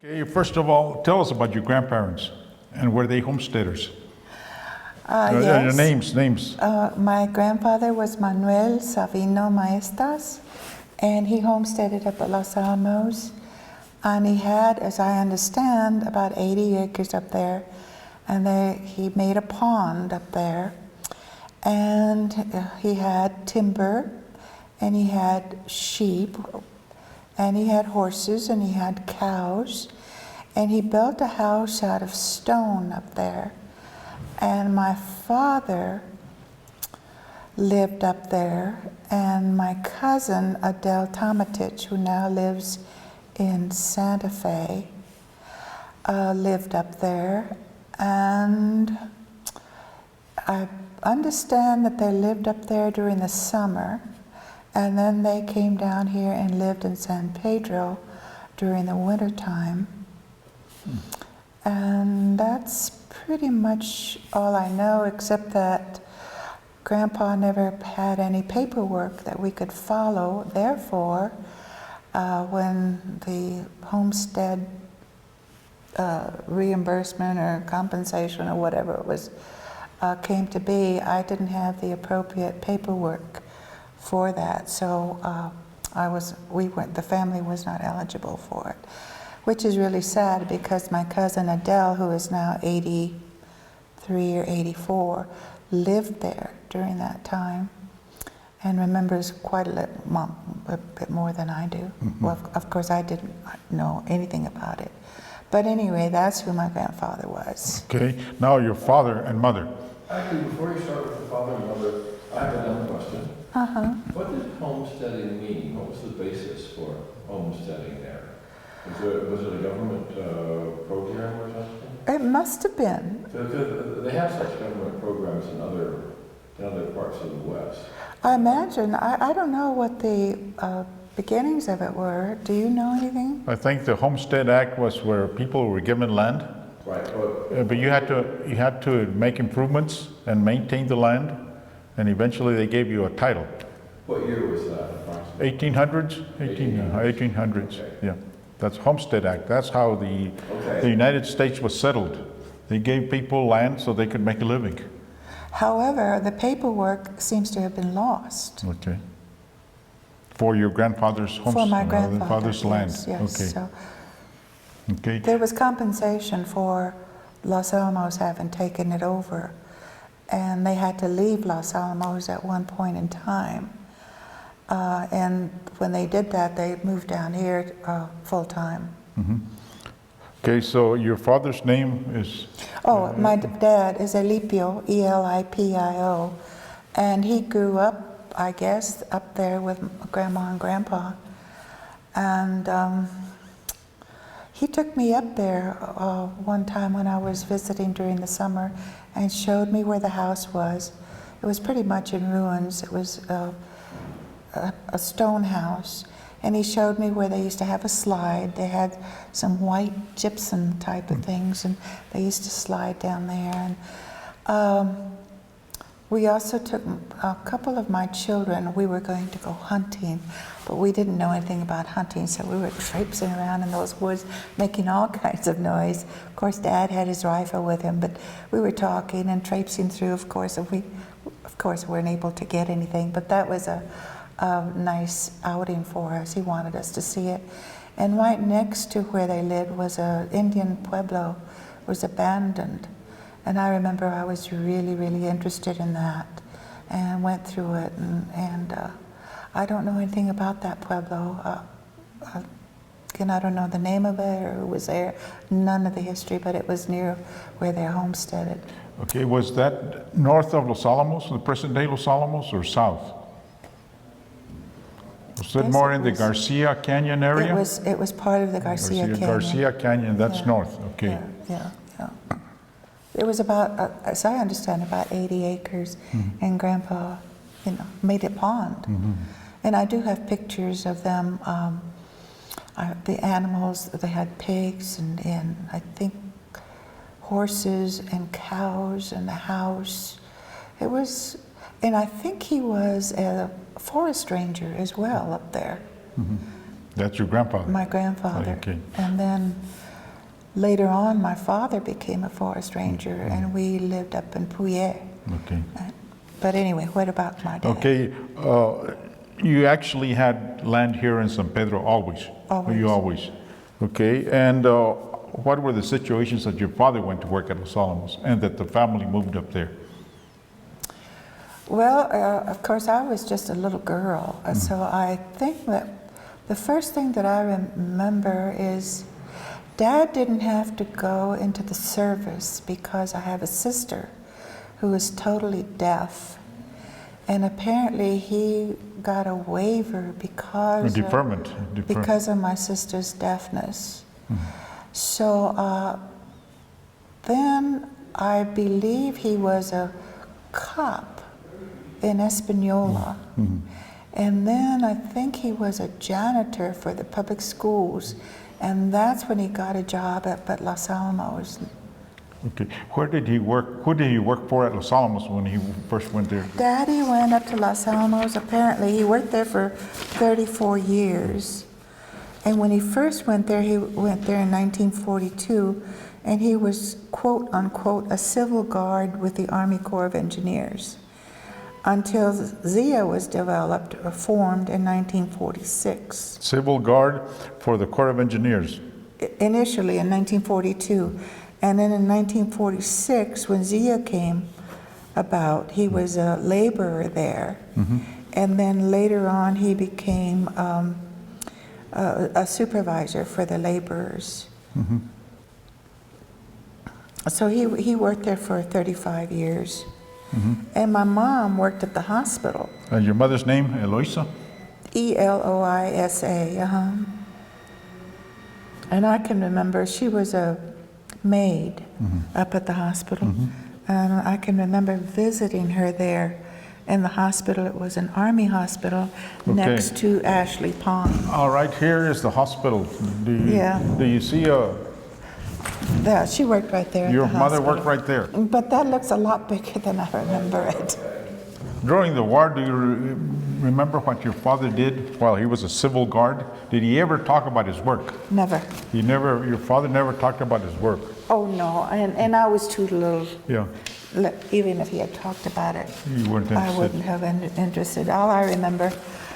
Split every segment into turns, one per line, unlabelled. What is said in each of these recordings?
Okay, first of all, tell us about your grandparents and were they homesteaders?
Yes.
Names.
My grandfather was Manuel Maestas, and he homesteaded up at Los Alamos. And he had, as I understand, about 80 acres up there. And he made a pond up there. And he had timber, and he had sheep, and he had horses, and he had cows. And he built a house out of stone up there. And my father lived up there, and my cousin Adele Tomatich, who now lives in Santa Fe, lived up there. And I understand that they lived up there during the summer, and then they came down here and lived in San Pedro during the winter time. And that's pretty much all I know, except that Grandpa never had any paperwork that we could follow. Therefore, when the homestead reimbursement or compensation or whatever it was came to be, I didn't have the appropriate paperwork for that. So the family was not eligible for it, which is really sad because my cousin Adele, who is now 83 or 84, lived there during that time and remembers quite a bit more than I do. Mm-hmm. Well, of course, I didn't know anything about it. But anyway, that's who my grandfather was.
Okay, now your father and mother.
Actually, before you start with the father and mother, I have a dumb question.
Uh-huh.
What did homesteading mean? What was the basis for homesteading there? Was it a government program or something?
It must have been.
They have such government programs in other parts of the West.
I imagine. I don't know what the beginnings of it were. Do you know anything?
I think the Homestead Act was where people were given land.
Right.
But you had to make improvements and maintain the land, and eventually they gave you a title.
What year was that approximately?
1800s? 1800s, okay. Yeah. That's Homestead Act. That's how the United States was settled. They gave people land so they could make a living.
However, the paperwork seems to have been lost.
Okay. For your grandfather's
For my grandfather's
land.
Yes.
Okay.
So
okay.
there was compensation for Los Alamos having taken it over, and they had to leave Los Alamos at one point in time. And when they did that, they moved down here full time.
Mm-hmm. Okay, so your father's name is?
Oh, my dad is Elipio, E-L-I-P-I-O, and he grew up, I guess, up there with Grandma and Grandpa. And he took me up there one time when I was visiting during the summer and showed me where the house was. It was pretty much in ruins. It was a stone house, and he showed me where they used to have a slide. They had some white gypsum type of things, and they used to slide down there. And we also took a couple of my children. We were going to go hunting, but we didn't know anything about hunting, so we were traipsing around in those woods, making all kinds of noise. Of course, Dad had his rifle with him, but we were talking and traipsing through, of course, and we, of course, weren't able to get anything, but that was a nice outing for us. He wanted us to see it. And right next to where they lived was an Indian pueblo. It was abandoned. And I remember I was really, really interested in that and went through it. And I don't know anything about that pueblo. Again, I don't know the name of it or who was there, none of the history, but it was near where they homesteaded.
Okay, was that north of Los Alamos, the present day Los Alamos, or south? Was it more in the Garcia Canyon area?
It was part of the Garcia Canyon.
Garcia Canyon, that's north, okay.
Yeah. It was about, as I understand, about 80 acres, and Grandpa, made a pond. Mm-hmm. And I do have pictures of them, the animals. They had pigs and I think horses and cows and a house. It was, and I think he was a forest ranger as well up there.
Mm-hmm. That's your grandfather?
My grandfather.
Okay.
And then later on, my father became a forest ranger, and we lived up in Puyé.
Okay.
But anyway, what about my dad?
Okay, you actually had land here in San Pedro always?
Always.
You always? Okay, and what were the situations that your father went to work at Los Alamos and that the family moved up there?
Well, of course, I was just a little girl, so I think that the first thing that I remember is Dad didn't have to go into the service because I have a sister who is totally deaf, and apparently he got a waiver because
Deferment.
because of my sister's deafness. So then I believe he was a cop in Espanola. And then I think he was a janitor for the public schools, and that's when he got a job at Los Alamos.
Okay, where did he work? Who did he work for at Los Alamos when he first went there?
Daddy went up to Los Alamos. Apparently, he worked there for 34 years. And when he first went there, he went there in 1942, and he was, quote unquote, a civil guard with the Army Corps of Engineers, until ZIA was developed or formed in 1946.
Civil Guard for the Corps of Engineers.
Initially in 1942. And then in 1946, when ZIA came about, he was a laborer there. And then later on, he became a supervisor for the laborers. So he worked there for 35 years. And my mom worked at the hospital.
And your mother's name, Eloisa?
Eloisa, And I can remember she was a maid up at the hospital. And I can remember visiting her there in the hospital. It was an Army hospital next to Ashley Pond.
All right, here is the hospital. Do you see
Yeah, she worked right there.
your
at the
mother
hospital.
worked right there?
But that looks a lot bigger than I remember it.
During the war, do you remember what your father did while he was a civil guard? Did he ever talk about his work?
Never.
Your father never talked about his work?
Oh, no, and I was too little.
Yeah,
Even if he had talked about it,
you weren't
I
interested.
wouldn't have been interested. All I remember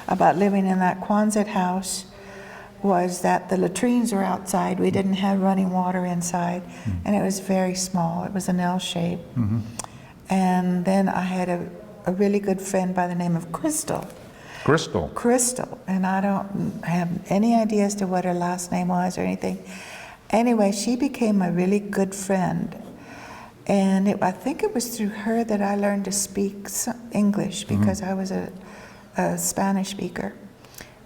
about living in that Quonset house was that the latrines were outside. We didn't have running water inside, and it was very small. It was an L shape. And then I had a really good friend by the name of Crystal. Crystal, and I don't have any idea as to what her last name was or anything. Anyway, she became a really good friend. And I think it was through her that I learned to speak English, because I was a Spanish speaker.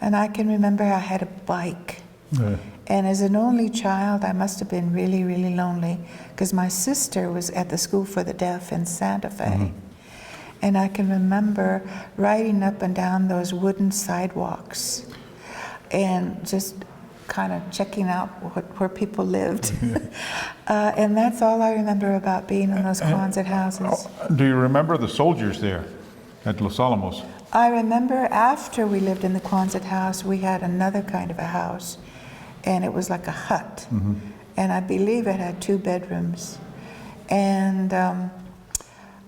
And I can remember I had a bike. And as an only child, I must have been really, really lonely, because my sister was at the School for the Deaf in Santa Fe. And I can remember riding up and down those wooden sidewalks and just kind of checking out where people lived. And that's all I remember about being in those Quonset houses.
Do you remember the soldiers there at Los Alamos?
I remember after we lived in the Quonset house, we had another kind of a house, and it was like a hut. And I believe it had 2 bedrooms. And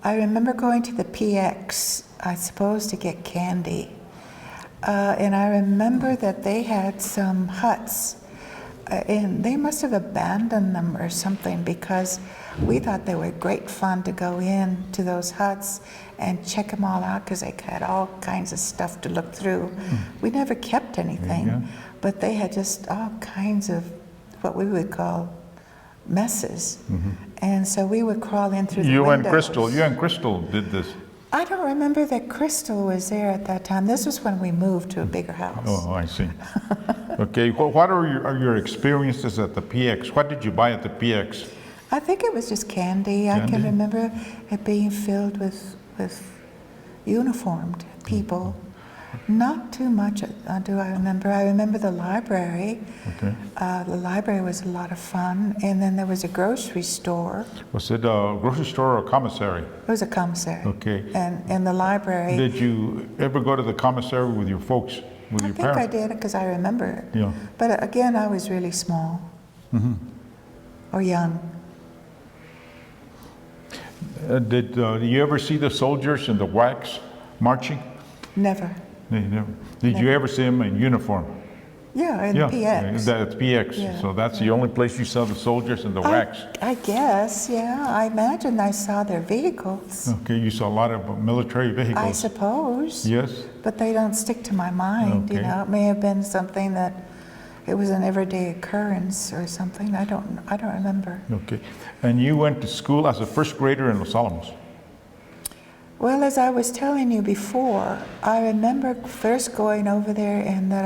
I remember going to the PX, I suppose to get candy. And I remember that they had some huts, and they must have abandoned them or something, because we thought they were great fun to go in to those huts and check them all out, because they had all kinds of stuff to look through. We never kept anything, but they had just all kinds of what we would call messes. And so we would crawl in through the windows.
You and Crystal did this.
I don't remember that Crystal was there at that time. This was when we moved to a bigger house.
Oh, I see. Okay, what are your experiences at the PX? What did you buy at the PX?
I think it was just candy. I can remember it being filled with uniformed people. Not too much do I remember. I remember the library.
Okay.
The library was a lot of fun. And then there was a grocery store.
Was it a grocery store or a commissary?
It was a commissary.
Okay.
And the library.
Did you ever go to the commissary with your folks, with your parents?
I think I did, because I remember it.
Yeah.
But again, I was really small. or young.
Did you ever see the soldiers in the wax marching?
Never.
They never. Did you ever see them in uniform?
Yeah, in PX.
That's PX.
Yeah,
So that's the only place you saw the soldiers in the wax.
I guess, yeah. I imagine I saw their vehicles.
Okay, you saw a lot of military vehicles.
I suppose.
Yes.
But they don't stick to my mind, you
Okay.
know. It may have been something that it was an everyday occurrence or something. I don't remember.
Okay. And you went to school as a first grader in Los Alamos.
Well, as I was telling you before, I remember first going over there and that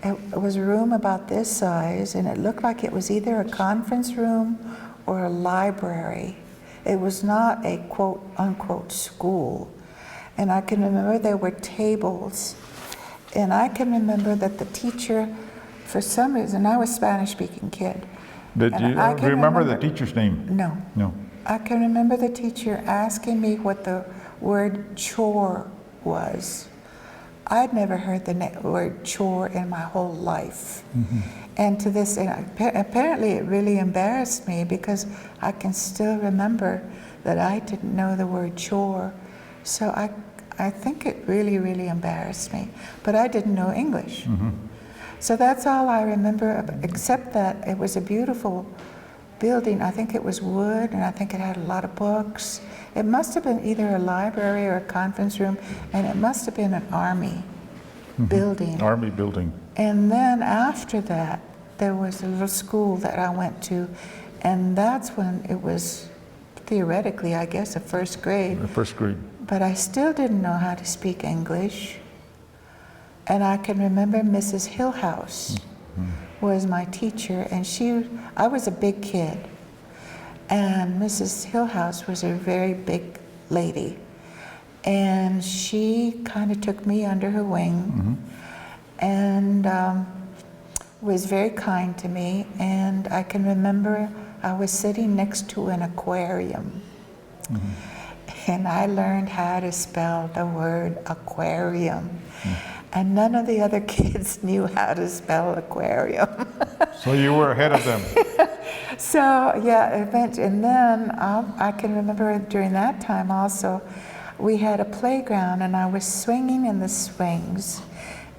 it was a room about this size, and it looked like it was either a conference room or a library. It was not a quote unquote school. And I can remember there were tables. And I can remember that the teacher, for some reason, I was a Spanish speaking kid.
Did
And
you
I can
remember the
remember-
teacher's name?
No.
No.
I can remember the teacher asking me what the word chore was. I'd never heard the word chore in my whole life. And to this, apparently it really embarrassed me because I can still remember that I didn't know the word chore. So I think it really, really embarrassed me. But I didn't know English. So that's all I remember, except that it was a beautiful building. I think it was wood, and I think it had a lot of books. It must have been either a library or a conference room, and it must have been an army building.
Army building.
And then after that, there was a little school that I went to, and that's when it was theoretically, I guess, a first grade.
First grade.
But I still didn't know how to speak English. And I can remember Mrs. Hillhouse was my teacher, and I was a big kid. And Mrs. Hillhouse was a very big lady. And she kind of took me under her wing and was very kind to me. And I can remember I was sitting next to an aquarium. And I learned how to spell the word aquarium. And none of the other kids knew how to spell aquarium.
So you were ahead of them.
So, yeah, and then I can remember during that time also, we had a playground and I was swinging in the swings.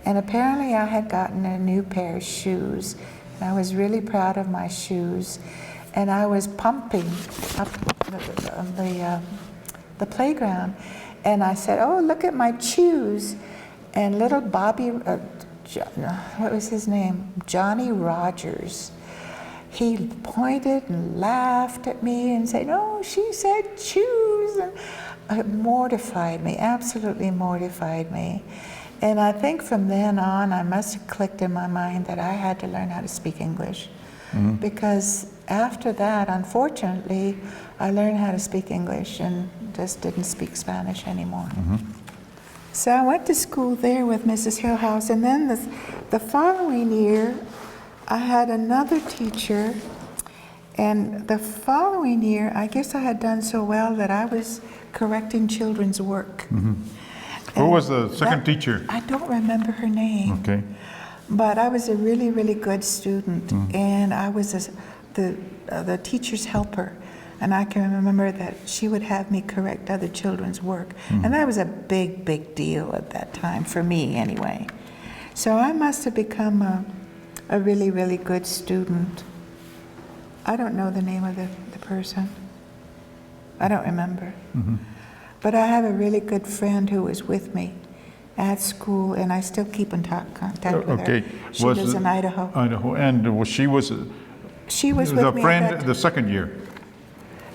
And apparently I had gotten a new pair of shoes. And I was really proud of my shoes. And I was pumping up the playground. And I said, oh, look at my shoes. And little Bobby, what was his name? Johnny Rogers. He pointed and laughed at me and said, oh, she said shoes. And it mortified me, absolutely mortified me. And I think from then on, I must have clicked in my mind that I had to learn how to speak English. Because after that, unfortunately, I learned how to speak English and just didn't speak Spanish anymore. So I went to school there with Mrs. Hillhouse, and then the following year, I had another teacher, and the following year, I guess I had done so well that I was correcting children's work.
Who was the second teacher?
I don't remember her name.
Okay.
But I was a really, really good student, and I was the teacher's helper. And I can remember that she would have me correct other children's work. And that was a big, big deal at that time, for me anyway. So I must have become a really, really good student. I don't know the name of the person. I don't remember. But I have a really good friend who was with me at school, and I still keep in contact with her. She lives in Idaho.
Idaho, and she was
She was with
the
me
friend
at that
the second year.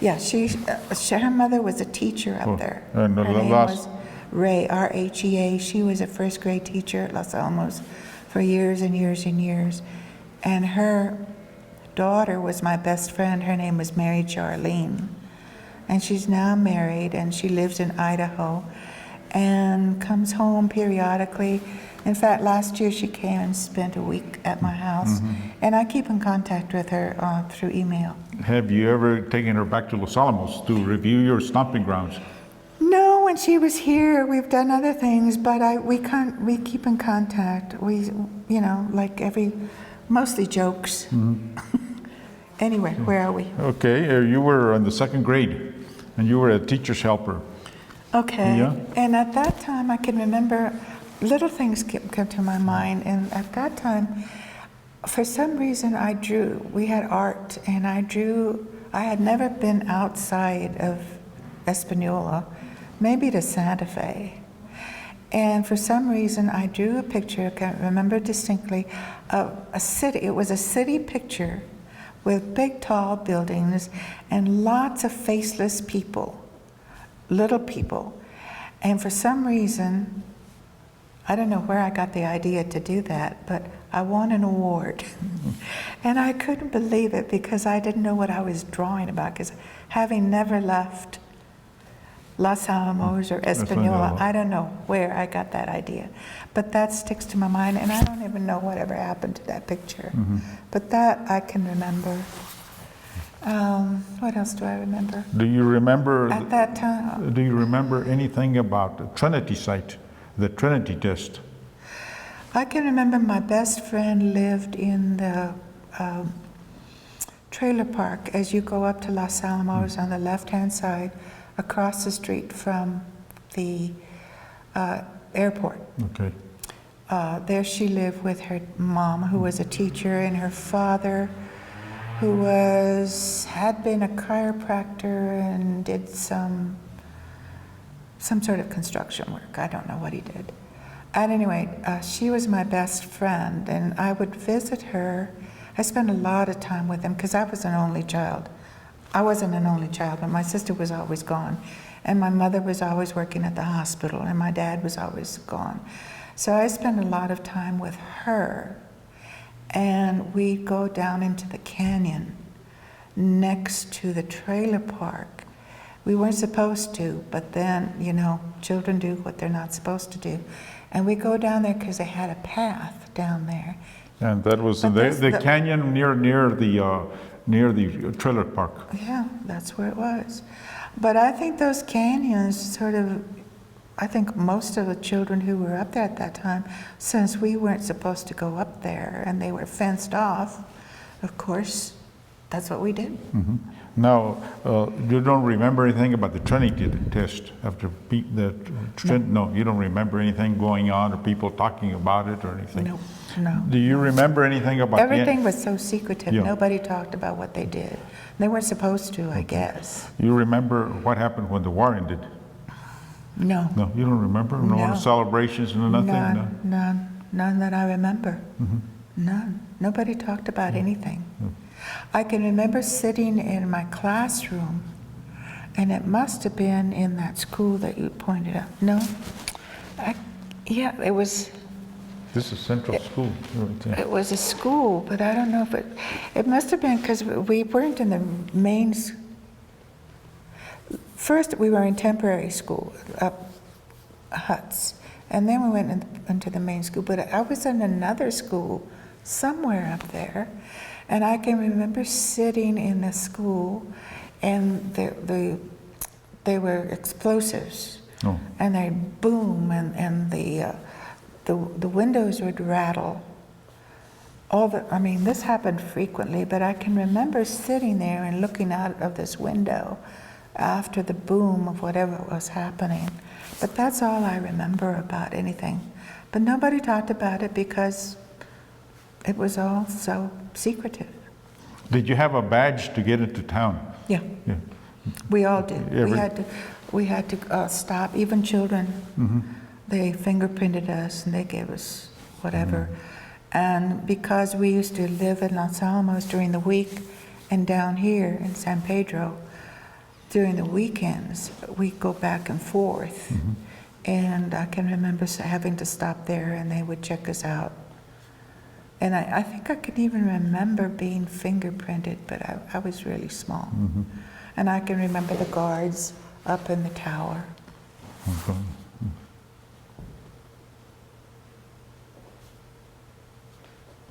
Yeah, her mother was a teacher up there. Her
and
name was Ray, R-H-E-A. She was a first grade teacher at Los Alamos for years and years and years. And her daughter was my best friend. Her name was Mary Charlene. And she's now married, and she lives in Idaho and comes home periodically. In fact, last year she came and spent a week at my house. And I keep in contact with her through email.
Have you ever taken her back to Los Alamos to review your stomping grounds?
No, when she was here, we've done other things, but we keep in contact. We, like mostly jokes. Anyway, where are we?
Okay, you were in the second grade, and you were a teacher's helper.
Okay.
Yeah.
And at that time, I can remember little things come to my mind. And at that time, for some reason, I drew. We had art, and I drew. I had never been outside of Espanola, maybe to Santa Fe. And for some reason, I drew a picture, I can't remember distinctly, of a city. It was a city picture with big, tall buildings and lots of faceless people, little people. And for some reason, I don't know where I got the idea to do that, but I won an award. And I couldn't believe it because I didn't know what I was drawing about, because having never left Los Alamos or Espanola, I don't know where I got that idea. But that sticks to my mind, and I don't even know whatever happened to that picture. But that I can remember. What else do I remember?
Do you remember?
At that time.
Do you remember anything about the Trinity site, the Trinity test?
I can remember my best friend lived in the trailer park as you go up to Los Alamos on the left-hand side, across the street from the airport.
Okay.
There she lived with her mom, who was a teacher, and her father, who had been a chiropractor and did some sort of construction work. I don't know what he did. At any rate, she was my best friend, and I would visit her. I spent a lot of time with them because I was an only child. I wasn't an only child, but my sister was always gone, and my mother was always working at the hospital, and my dad was always gone. So I spent a lot of time with her, and we'd go down into the canyon next to the trailer park. We weren't supposed to, but then, you know, children do what they're not supposed to do. And we go down there because they had a path down there.
And that was
But
the canyon near the trailer park.
Yeah, that's where it was. But I think those canyons I think most of the children who were up there at that time, since we weren't supposed to go up there and they were fenced off, of course, that's what we did.
Now, you don't remember anything about the Trinity test after no, you don't remember anything going on or people talking about it or anything?
No.
Do you remember anything about
Everything was so secretive.
Yeah.
Nobody talked about what they did. They weren't supposed to, I guess.
You remember what happened when the war ended?
No.
No, you don't remember?
No.
Celebrations, no nothing?
None that I remember. None. Nobody talked about anything. I can remember sitting in my classroom, and it must have been in that school that you pointed out. No? Yeah, it was.
This is Central School.
It was a school, but I don't know if it must have been because we weren't in the main. First, we were in temporary school, huts, and then we went into the main school. But I was in another school somewhere up there, and I can remember sitting in the school, and they were explosives, and they'd boom, and the windows would rattle. This happened frequently, but I can remember sitting there and looking out of this window after the boom of whatever was happening. But that's all I remember about anything. But nobody talked about it because it was all so secretive.
Did you have a badge to get into town?
Yeah.
Yeah.
We all did. We had to stop, even children. They fingerprinted us and they gave us whatever. And because we used to live in Los Alamos during the week and down here in San Pedro, during the weekends, we go back and forth. And I can remember having to stop there and they would check us out. And I think I can even remember being fingerprinted, but I was really small. And I can remember the guards up in the tower.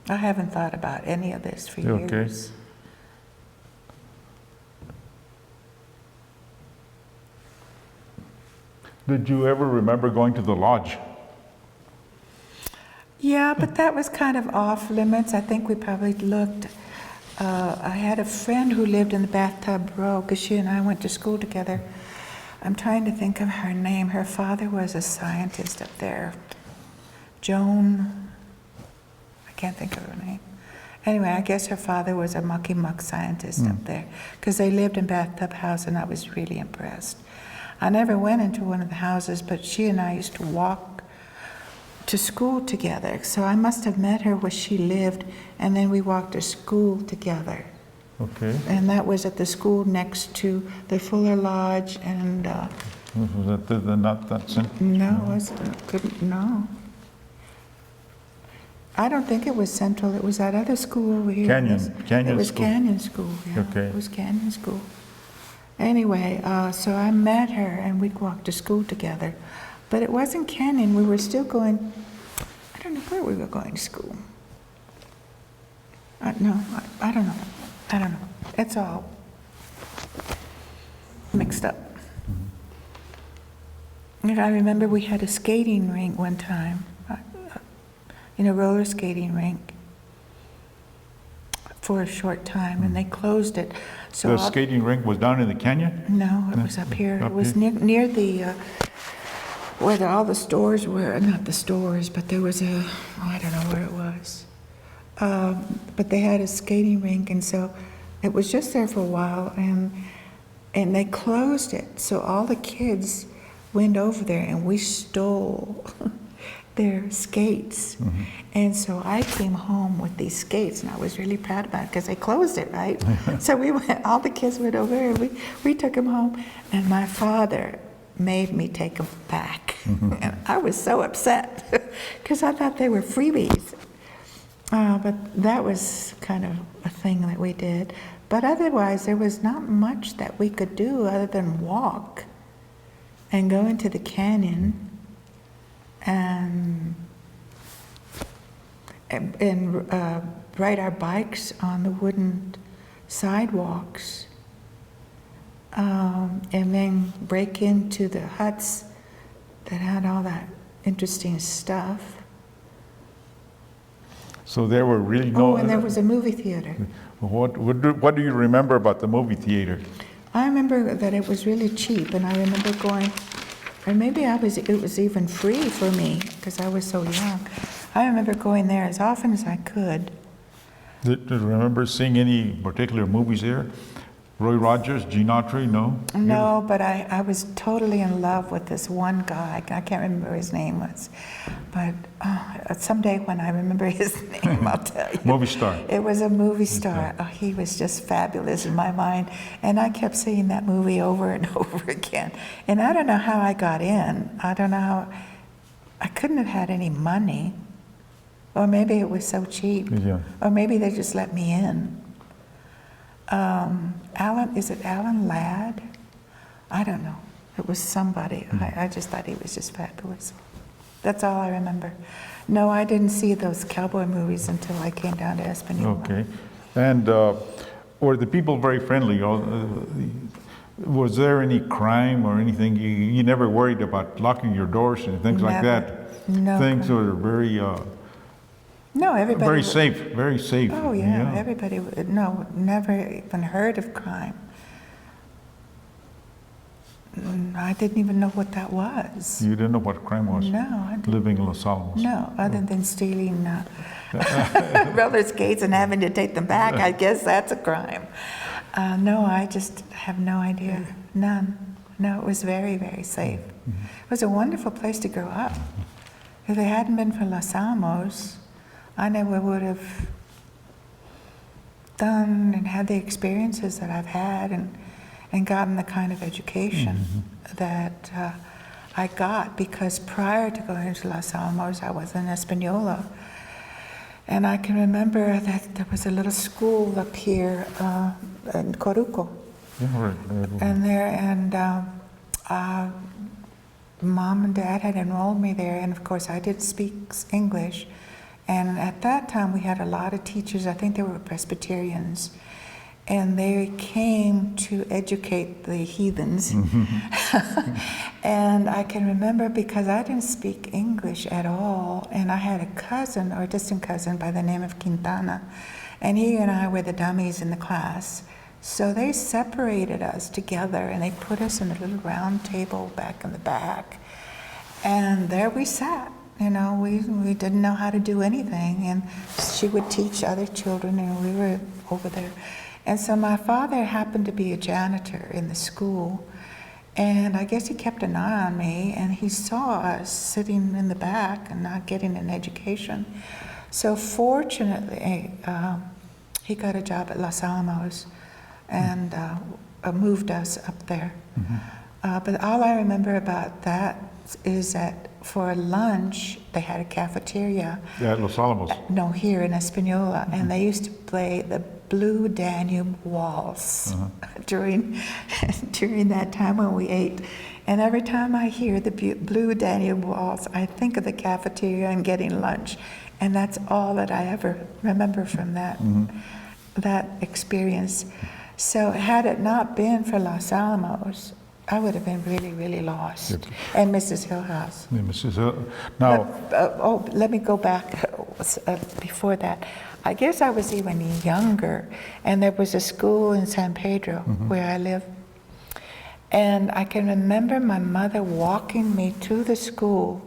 I haven't thought about any of this for years.
Did you ever remember going to the lodge?
Yeah, but that was kind of off limits. I think we probably looked I had a friend who lived in the bathtub row because she and I went to school together. I'm trying to think of her name. Her father was a scientist up there. Joan, I can't think of her name. Anyway, I guess her father was a mucky-muck scientist up there because they lived in bathtub house, and I was really impressed. I never went into one of the houses, but she and I used to walk to school together. So I must have met her where she lived, and then we walked to school together.
Okay.
And that was at the school next to the Fuller Lodge, and
Was that not that simple?
no. I don't think it was Central. It was that other school over here.
Canyon
It was
School.
Canyon School. Yeah,
Okay.
It was Canyon School. Anyway, so I met her, and we'd walk to school together. But it wasn't Canyon. We were still going. I don't know where we were going to school. No, I don't know. I don't know. It's all mixed up. And I remember we had a skating rink one time, roller skating rink for a short time, and they closed it. So
The skating rink was down in the canyon?
no, it was up here.
Up
It was near the where all the stores were. Not the stores, but there was I don't know where it was. But they had a skating rink, and so it was just there for a while, and they closed it. So all the kids went over there, and we stole their skates. And so I came home with these skates, and I was really proud about it because they closed it, right? So all the kids went over, and we took them home, and my father made me take them back. And I was so upset because I thought they were freebies. But that was kind of a thing that we did. But otherwise, there was not much that we could do other than walk and go into the canyon and ride our bikes on the wooden sidewalks, and then break into the huts that had all that interesting stuff.
So there were really no...
Oh, and there was a movie theater.
What do you remember about the movie theater?
I remember that it was really cheap, and I remember going, or maybe it was even free for me because I was so young. I remember going there as often as I could.
Do you remember seeing any particular movies there? Roy Rogers, Gene Autry, no?
No, but I was totally in love with this one guy. I can't remember his name was, but someday when I remember his name, I'll tell you.
Movie star.
It was a movie star. Oh, he was just fabulous in my mind, and I kept seeing that movie over and over again. And I don't know how I got in. I don't know how. I couldn't have had any money, or maybe it was so cheap,
Yeah.
or maybe they just let me in. Is it Alan Ladd? I don't know. It was somebody. I just thought he was just fabulous. That's all I remember. No, I didn't see those cowboy movies until I came down to Espanola.
Okay. And were the people very friendly? Was there any crime or anything? You never worried about locking your doors and things like
Never.
that?
No
Things
crime.
were very...
No, everybody.
Very safe, very safe.
Oh yeah, everybody. No, never even heard of crime. I didn't even know what that was.
You didn't know what crime was?
No, I didn't.
Living in Los Alamos?
No, other than stealing roller skates and having to take them back. I guess that's a crime. No, I just have no idea. None. No, it was very, very safe. It was a wonderful place to grow up. If it hadn't been for Los Alamos, I never would have done and had the experiences that I've had and gotten the kind of education that I got, because prior to going to Los Alamos, I was in Espanola. And I can remember that there was a little school up here in Coruco.
Yeah, right.
And Mom and Dad had enrolled me there, and of course I didn't speak English. And at that time we had a lot of teachers, I think they were Presbyterians, and they came to educate the heathens. And I can remember, because I didn't speak English at all, and I had a cousin, or a distant cousin, by the name of Quintana, And he and I were the dummies in the class. So they separated us together and they put us in a little round table back in the back. And there we sat. You know, we didn't know how to do anything. And she would teach other children and we were over there. And so my father happened to be a janitor in the school. And I guess he kept an eye on me, and he saw us sitting in the back and not getting an education. So fortunately, he got a job at Los Alamos and moved us up there. But all I remember about that is that for lunch, they had a cafeteria.
Yeah, at Los Alamos.
No, here in Espanola, and they used to play the Blue Danube Waltz during that time when we ate. And every time I hear the Blue Danube Waltz, I think of the cafeteria and getting lunch. And that's all that I ever remember from that experience. So had it not been for Los Alamos, I would have been really, really lost.
Yep.
And Mrs. Hillhouse.
Yeah, Mrs. Hill. Now,
Let me go back before that. I guess I was even younger, and there was a school in San Pedro where I live. And I can remember my mother walking me to the school,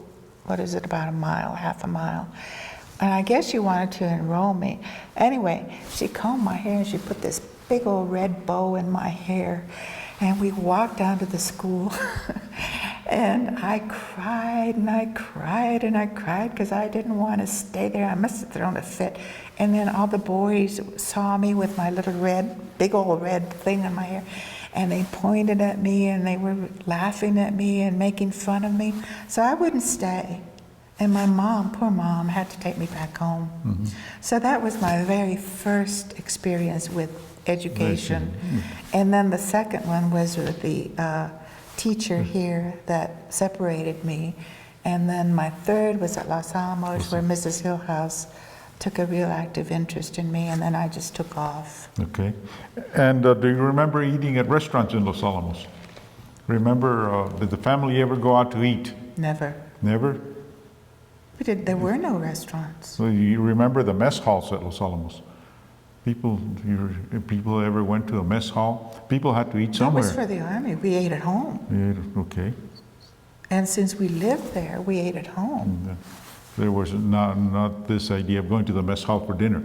what is it, about a mile, half a mile. And I guess she wanted to enroll me. Anyway, she combed my hair and she put this big old red bow in my hair. And we walked down to the school. And I cried and I cried and I cried because I didn't want to stay there. I must have thrown a fit. And then all the boys saw me with my little big old red thing in my hair. And they pointed at me and they were laughing at me and making fun of me. So I wouldn't stay. And my mom, poor mom, had to take me back home. So that was my very first experience with education. And then the second one was with the teacher here that separated me. And then my third was at Los Alamos, where Mrs. Hillhouse took a real active interest in me, and then I just took off.
okay. And do you remember eating at restaurants in Los Alamos? Remember, did the family ever go out to eat?
Never.
Never?
There were no restaurants.
So you remember the mess halls at Los Alamos? People ever went to a mess hall? People had to eat somewhere.
That was for the Army. We ate at home.
Yeah, okay.
And since we lived there, we ate at home.
And, there was not this idea of going to the mess hall for dinner.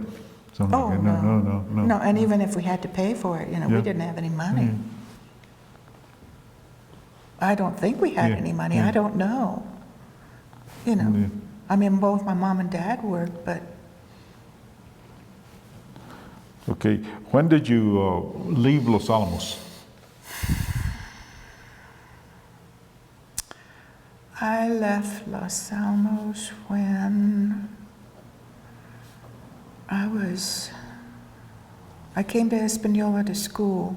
Something
Oh,
like that.
no.
No.
No, and even if we had to pay for it,
Yeah.
we didn't have any money. I don't think we had
Yeah,
any money.
yeah.
I don't know.
Yeah.
I mean, both my mom and dad worked, but
Okay, when did you leave Los Alamos?
I left Los Alamos when I came to Espanola to school.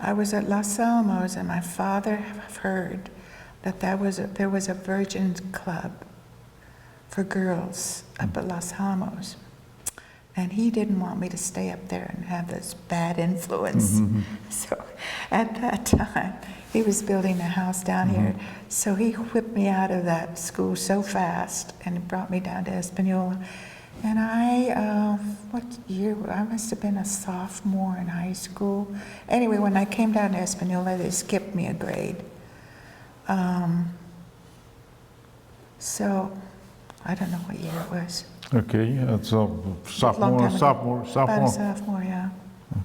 I was at Los Alamos, and my father heard that there was a Virgin Club for girls up at Los Alamos. And he didn't want me to stay up there and have this bad influence. So at that time, he was building a house down here. So he whipped me out of that school so fast and brought me down to Espanola. And what year? I must have been a sophomore in high school. Anyway, when I came down to Espanola, they skipped me a grade. So I don't know what year it was.
Okay, so
Long time ago.
sophomore.
About a sophomore, yeah.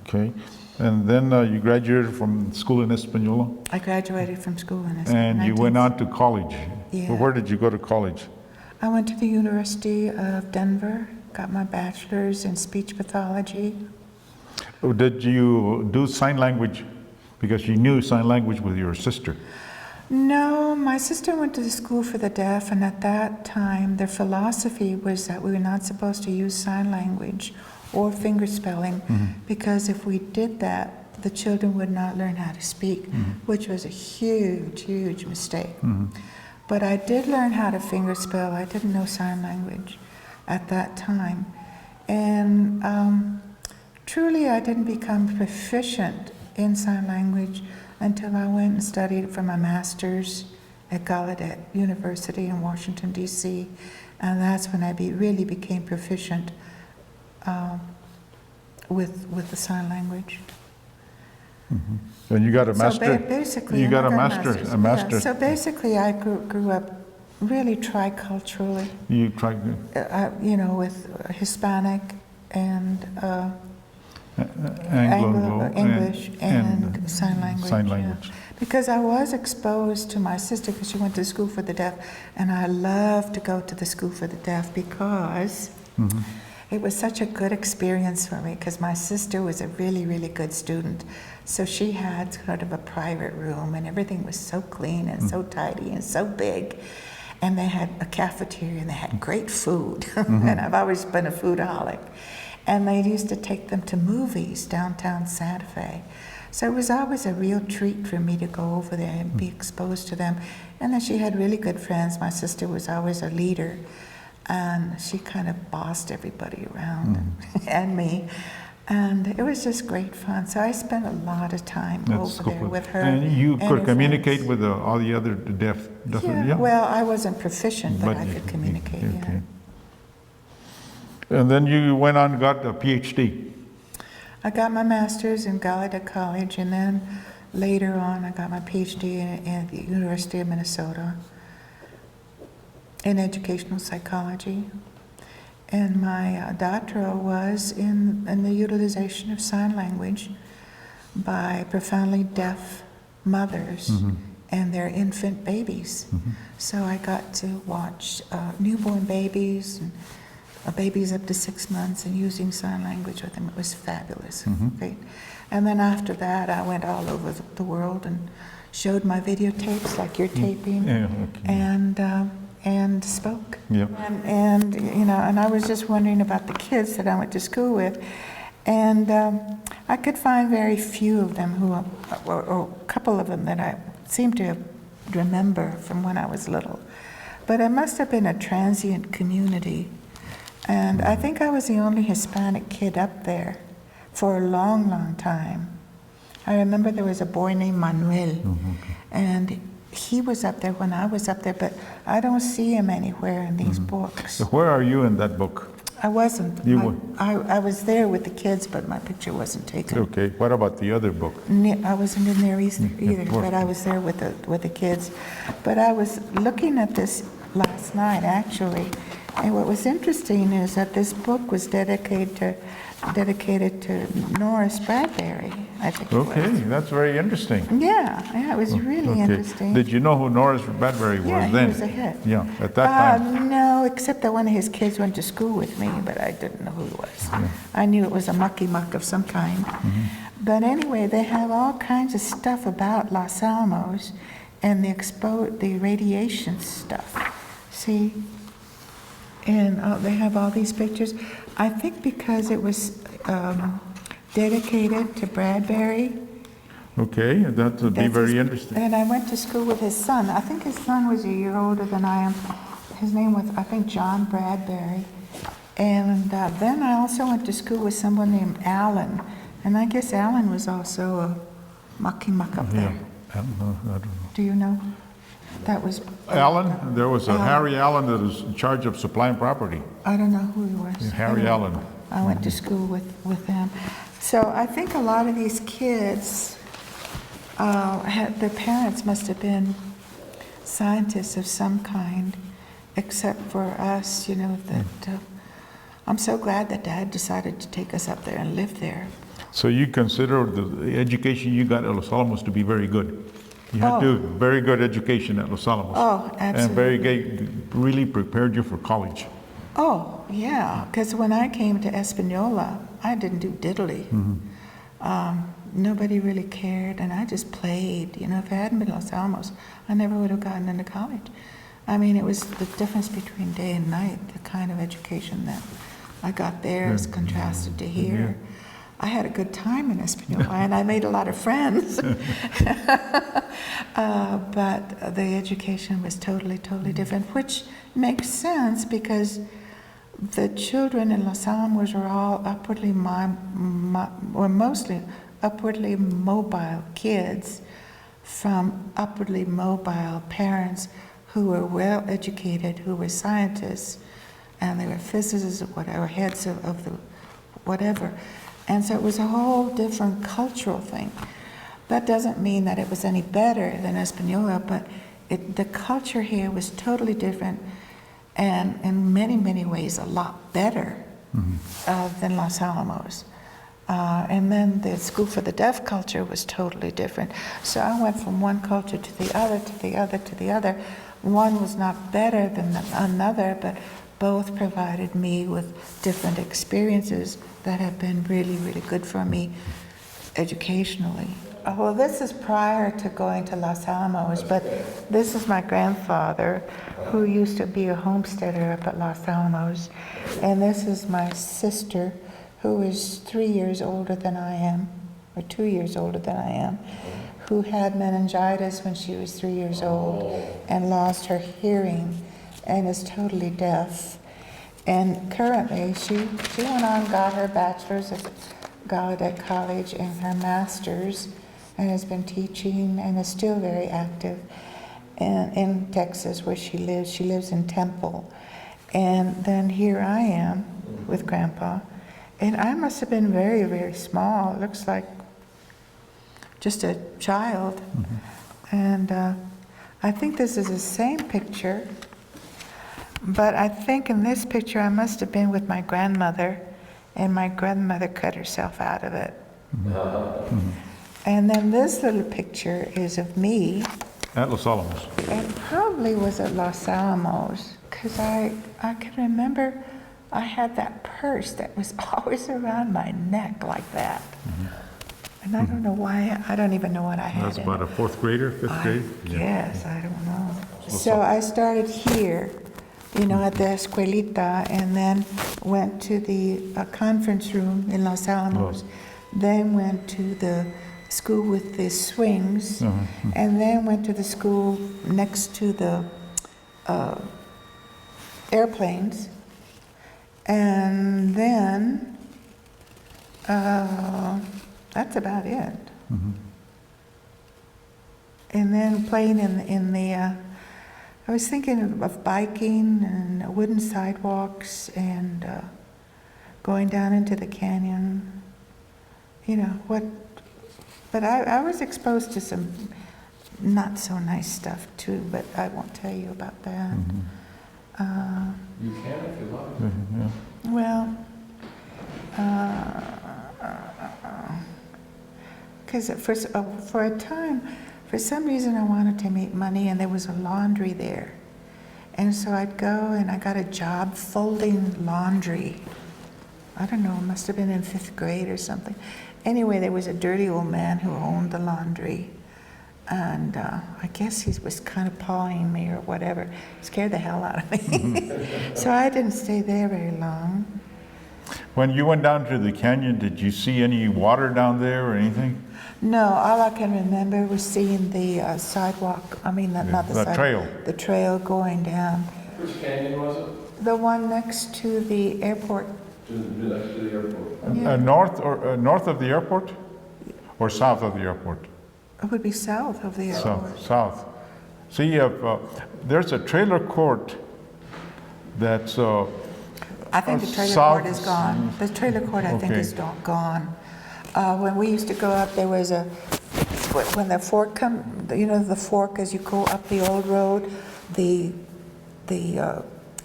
Okay, and then you graduated from school in Espanola,
I graduated from school in Espanola.
and you went on to college.
Yeah.
Well, where did you go to college?
I went to the University of Denver, got my bachelor's in speech pathology.
Oh, did you do sign language? Because you knew sign language with your sister.
No, my sister went to the school for the deaf, and at that time, their philosophy was that we were not supposed to use sign language or finger spelling, because if we did that, the children would not learn how to speak, which was a huge, huge mistake. But I did learn how to finger spell. I didn't know sign language at that time. And truly, I didn't become proficient in sign language until I went and studied for my master's at Gallaudet University in Washington, D.C. And that's when I really became proficient with the sign language.
And you got a
So
master.
basically,
You
and
got
I
a master's.
Yeah,
A master's.
so basically, I grew up really triculturally,
You tried.
you know, with Hispanic and
Anglo,
English and sign language.
Sign
yeah.
language.
Because I was exposed to my sister because she went to school for the deaf, and I loved to go to the school for the deaf because it was such a good experience for me because my sister was a really, really good student. So she had sort of a private room and everything was so clean and so tidy and so big. And they had a cafeteria and they had great food. And I've always been a foodaholic. And they used to take them to movies downtown Santa Fe. So it was always a real treat for me to go over there and be exposed to them. And then she had really good friends. My sister was always a leader. And she kind of bossed everybody around and me. And it was just great fun. So I spent a lot of time over there with her.
And you could
her
communicate
friends.
with all the other deaf.
Yeah, well, I wasn't proficient, but I could communicate,
okay. And then you went on and got a PhD.
I got my master's in Gallaudet College, and then later on I got my PhD at the University of Minnesota in educational psychology. And my doctoral was in the utilization of sign language by profoundly deaf mothers and their infant babies. So I got to watch newborn babies and babies up to 6 months and using sign language with them. It was fabulous. Great. And then after that, I went all over the world and showed my videotapes like you're taping, and spoke.
Yeah.
And you know, and I was just wondering about the kids that I went to school with, and I could find very few of them who, or a couple of them that I seem to remember from when I was little. But it must have been a transient community. And I think I was the only Hispanic kid up there for a long, long time. I remember there was a boy named Manuel, and he was up there when I was up there, but I don't see him anywhere in these books.
So where are you in that book?
I wasn't.
You were.
I was there with the kids, but my picture wasn't taken.
Okay. What about the other book?
I wasn't in there either, but I was there with the kids. But I was looking at this last night, actually, and what was interesting is that this book was dedicated to Norris Bradbury, I think it was.
Okay, that's very interesting.
Yeah, it was really interesting.
Did you know who Norris Bradbury was then?
Yeah, he was a hit.
Yeah, at that time.
No, except that one of his kids went to school with me, but I didn't know who he was. I knew it was a mucky muck of some kind. But anyway, they have all kinds of stuff about Los Alamos and the radiation stuff. See? And they have all these pictures. I think because it was dedicated to Bradbury.
Okay, that would be very interesting.
And I went to school with his son. I think his son was a year older than I am. His name was, I think, John Bradbury. And then I also went to school with someone named Allen. And I guess Allen was also a mucky-muck up there.
I don't know.
Do you know? That was
Allen? There was a Harry Allen that was in charge of supplying property.
I don't know who he was.
Harry Allen.
I went to school with them. So I think a lot of these kids, their parents must have been scientists of some kind, except for us, you know, that I'm so glad that Dad decided to take us up there and live there.
So you consider the education you got at Los Alamos to be very good? You had very good education at Los Alamos.
Oh, absolutely.
And really prepared you for college.
Oh, yeah, because when I came to Espanola, I didn't do diddly. Nobody really cared, and I just played. You know, if it hadn't been Los Alamos, I never would have gotten into college. I mean, it was the difference between day and night, the kind of education that I got there as contrasted to here. I had a good time in Espanola, and I made a lot of friends. But the education was totally, totally different, which makes sense because the children in Los Alamos were all mostly upwardly mobile kids from upwardly mobile parents who were well educated, who were scientists, and they were physicists or whatever, heads of whatever. And so it was a whole different cultural thing. That doesn't mean that it was any better than Española, but the culture here was totally different and in many, many ways a lot better than Los Alamos. And then the School for the Deaf culture was totally different. So I went from one culture to the other, to the other, to the other. One was not better than another, but both provided me with different experiences that have been really, really good for me educationally. Well, this is prior to going to Los Alamos, but this is my grandfather who used to be a homesteader up at Los Alamos. And this is my sister who is 3 years older than I am, or 2 years older than I am, who had meningitis when she was 3 years old and lost her hearing and is totally deaf. And currently, she went on, got her bachelor's at Gallaudet College and her master's, and has been teaching and is still very active in Texas where she lives. She lives in Temple. And then here I am with Grandpa. And I must have been very, very small. It looks like just a child. And I think this is the same picture. But I think in this picture I must have been with my grandmother, and my grandmother cut herself out of it. And then this little picture is of me.
At Los Alamos.
It probably was at Los Alamos, because I can remember I had that purse that was always around my neck like that. And I don't know why, I don't even know what I had.
That's
in
about
it.
a fourth grader, fifth grade?
Yes, I don't know. So I started here, you know, at the escuelita, and then went to the conference room in Los Alamos, then went to the school with the swings, and then went to the school next to the airplanes, and then that's about it. And then playing in the, I was thinking of biking and wooden sidewalks and going down into the canyon, you know, what. But I was exposed to some not so nice stuff too, but I won't tell you about that.
You can if you like.
Well, because for a time, for some reason I wanted to make money, and there was a laundry there. And so I'd go and I got a job folding laundry. I don't know, it must have been in 5th grade or something. Anyway, there was a dirty old man who owned the laundry, and I guess he was kind of pawing me or whatever. Scared the hell out of me. So I didn't stay there very long.
When you went down to the canyon, did you see any water down there or anything?
No, all I can remember was seeing the sidewalk, I mean, not the sidewalk.
trail.
The trail going down.
Which canyon was it?
The one next to the airport.
Next to the airport.
Yeah.
North of the airport, or south of the airport?
It would be south of the airport.
South. See, there's a trailer court that's
I think the trailer
south-
court is gone. The trailer court, I think,
Okay.
is gone. When we used to go up, there was when the fork you know, the fork as you go up the old road, the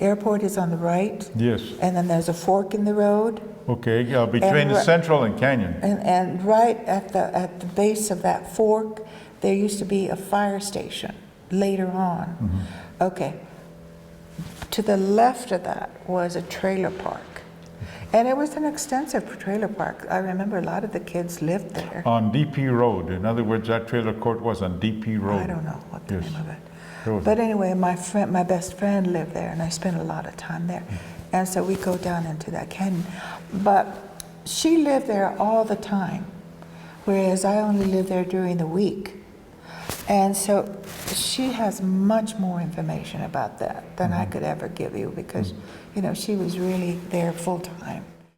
airport is on the right.
Yes.
And then there's a fork in the road.
Okay, between the Central and Canyon.
And right at the base of that fork, there used to be a fire station later on. Okay. To the left of that was a trailer park. And it was an extensive trailer park. I remember a lot of the kids lived there.
On DP Road. In other words, that trailer court was on DP Road.
I don't know what the
Yes.
name of it.
There was-
But anyway, my best friend lived there, and I spent a lot of time there. And so we go down into that canyon. But she lived there all the time, whereas I only lived there during the week. And so she has much more information about that than I could ever give you, because, you know, she was really there full time.